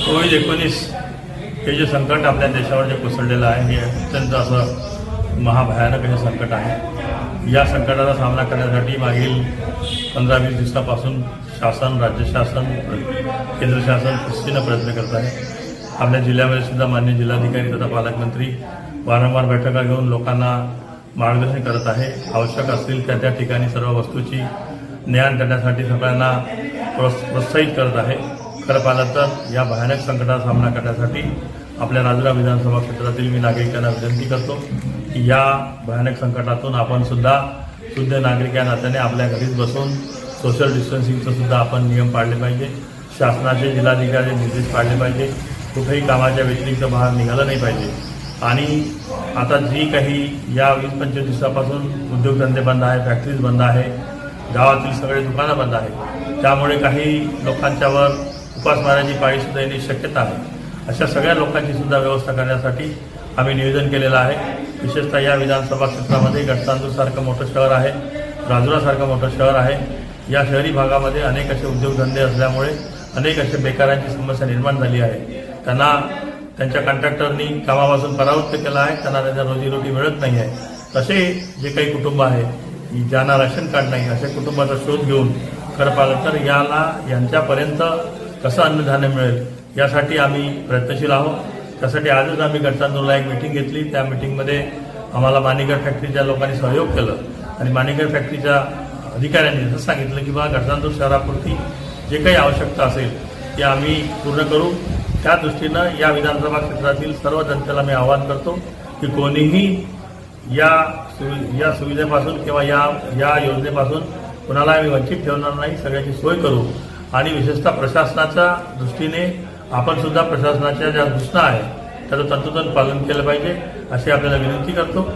कोविड-19 हे जे संकट आपल्या देशावर जे कोसळलेलं आहे हे अत्यंत असं महाभयानक हे संकट आहे। या संकटाचा सामना करण्यासाठी मागील 15-20 दिवसापासून शासन, राज्य शासन, केंद्र शासन दृष्टीने प्रयत्न करत आहे। आपल्या जिल्ह्यामध्ये सुद्धा माननीय जिल्हाधिकारी तथा पालकमंत्री वारंवार बैठका घेऊन लोकांना मार्गदर्शन करत आहे। आवश्यक असतील त्या ठिकाणी सर्व वस्तूची ज्ञान करण्यासाठी सगळ्यांना प्रोत्साहित करत आहे। खरं पाहिलं तर या भयानक संकटाचा सामना करण्यासाठी आपल्या राजुरा विधानसभा क्षेत्रातील मी नागरिकांना विनंती करतो की या भयानक संकटातून आपण सुद्धा शुद्ध नागरिक या नात्याने आपल्या घरीच बसून सोशल डिस्टन्सिंगचं सुद्धा आपण नियम पाळले पाहिजे। शासनाचे जिल्हाधिकारी निर्देश पाळले पाहिजे। कुठेही कामाच्या व्यतिरिक्त बाहेर निघालं नाही पाहिजे। आणि आता जी काही या 20-25 दिवसापासून उद्योगधंदे बंद आहे, फॅक्टरीज बंद आहे, गावातील सगळे दुकानं बंद आहे, त्यामुळे काही लोकांच्यावर उपासमाराची पाळी सुद्धा येण्याची शक्यता आहे। अशा सगळ्या लोकांची सुद्धा व्यवस्था करण्यासाठी आम्ही नियोजन केलेलं आहे। विशेषतः या विधानसभा क्षेत्रामध्ये गडचांदूरसारखं मोठं शहर आहे, राजुरासारखं मोठं शहर आहे। या शहरी भागामध्ये अनेक असे उद्योगधंदे असल्यामुळे अनेक असे बेकारांची समस्या निर्माण झाली आहे। त्यांना त्यांच्या कॉन्ट्रॅक्टरनी कामापासून परावृत्त केलं आहे, त्यांना त्यांच्या रोजीरोटी मिळत नाही आहे। तसे जे काही कुटुंब आहे ज्यांना राशन कार्ड नाही अशा कुटुंबाचा शोध घेऊन खरं पाहिलं तर यांच्यापर्यंत कसं अन्नधान्य मिळेल यासाठी आम्ही प्रयत्नशील आहोत। त्यासाठी आजच आम्ही गडचांदूरला एक मीटिंग घेतली। त्या मीटिंगमध्ये आम्हाला माणिगड फॅक्टरीच्या लोकांनी सहयोग केलं आणि माणिगड फॅक्टरीच्या अधिकाऱ्यांनी असं सांगितलं की गडचांदूर शहरापुरती जे काही आवश्यकता असेल ते आम्ही पूर्ण करू। त्या दृष्टीनं या विधानसभा क्षेत्रातील सर्व जनतेला मी आवाहन करतो की कोणीही या सुविधेपासून किंवा या योजनेपासून कोणाला आम्ही वंचित ठेवणार नाही। सगळ्याची सोय करू आणि विशेषतः प्रशासनाच्या दृष्टीने आपण सुद्धा प्रशासनाच्या ज्या सूचना आहे त्याचं तंतोतंत पालन केलं पाहिजे अशी आपल्याला विनंती करतो।